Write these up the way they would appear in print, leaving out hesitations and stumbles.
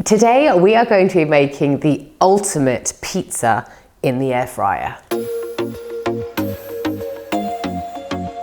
Today we are going to be making the ultimate pizza in the air fryer.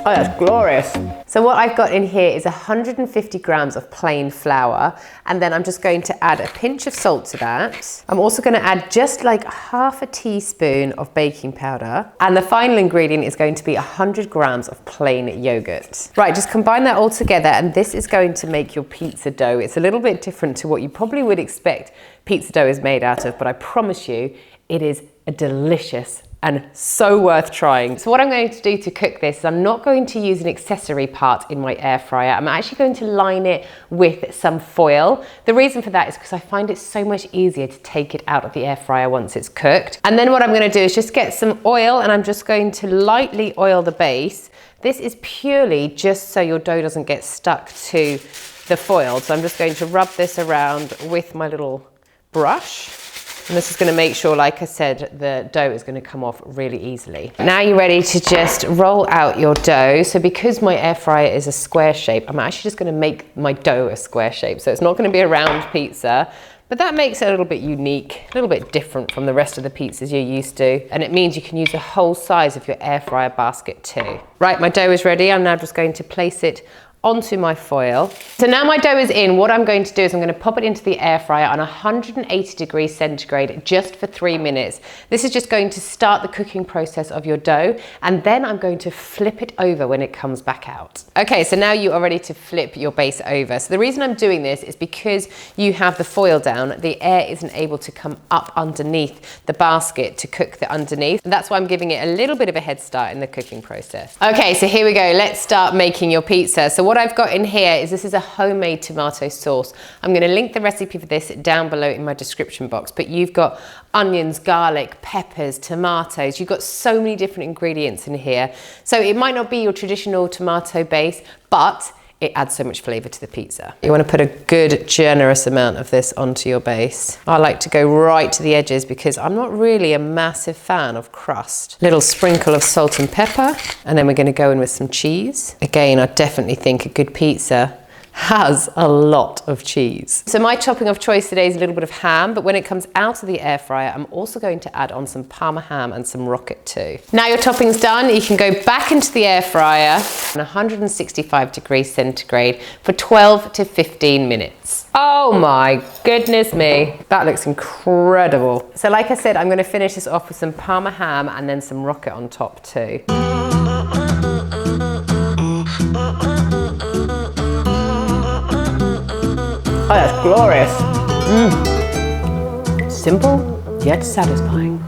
Oh, that's glorious. So what I've got in here is 150 grams of plain flour, and then I'm just going to add a pinch of salt to that. I'm also going to add just like half a teaspoon of baking powder, and the final ingredient is going to be 100 grams of plain yogurt. Right, just combine that all together, and this is going to make your pizza dough. It's a little bit different to what you probably would expect pizza dough is made out of, but I promise you, it is a delicious and so worth trying. So what I'm going to do to cook this is I'm not going to use an accessory part in my air fryer. I'm actually going to line it with some foil. The reason for that is because I find it so much easier to take it out of the air fryer once it's cooked. And then what I'm going to do is just get some oil, and I'm just going to lightly oil the base. This is purely just so your dough doesn't get stuck to the foil. So I'm just going to rub this around with my little brush. And this is going to make sure, like I said, the dough is going to come off really easily. Now you're ready to just roll out your dough. So because my air fryer is a square shape, I'm actually just going to make my dough a square shape. So it's not going to be a round pizza, but that makes it a little bit unique, a little bit different from the rest of the pizzas you're used to. And it means you can use the whole size of your air fryer basket too. Right, my dough is ready. I'm now just going to place it onto my foil. So now my dough is in, what I'm going to do is I'm going to pop it into the air fryer on 180 degrees centigrade just for 3 minutes. This is just going to start the cooking process of your dough, and then I'm going to flip it over when it comes back out. Okay, so now you are ready to flip your base over. So the reason I'm doing this is because you have the foil down, the air isn't able to come up underneath the basket to cook the underneath. And that's why I'm giving it a little bit of a head start in the cooking process. Okay, so here we go. Let's start making your pizza. So what I've got in here is this is a homemade tomato sauce. I'm going to link the recipe for this down below in my description box, but you've got onions, garlic, peppers, tomatoes. You've got so many different ingredients in here. So it might not be your traditional tomato base, but it adds so much flavour to the pizza. You want to put a good generous amount of this onto your base. I like to go right to the edges because I'm not really a massive fan of crust. Little sprinkle of salt and pepper, and then we're going to go in with some cheese. Again, I definitely think a good pizza has a lot of cheese. So my topping of choice today is a little bit of ham, but when it comes out of the air fryer, I'm also going to add on some Parma ham and some rocket too. Now your topping's done, you can go back into the air fryer on 165 degrees centigrade for 12 to 15 minutes. Oh my goodness me, that looks incredible. So like I said, I'm going to finish this off with some Parma ham and then some rocket on top too. Oh, that's glorious. Simple, yet satisfying.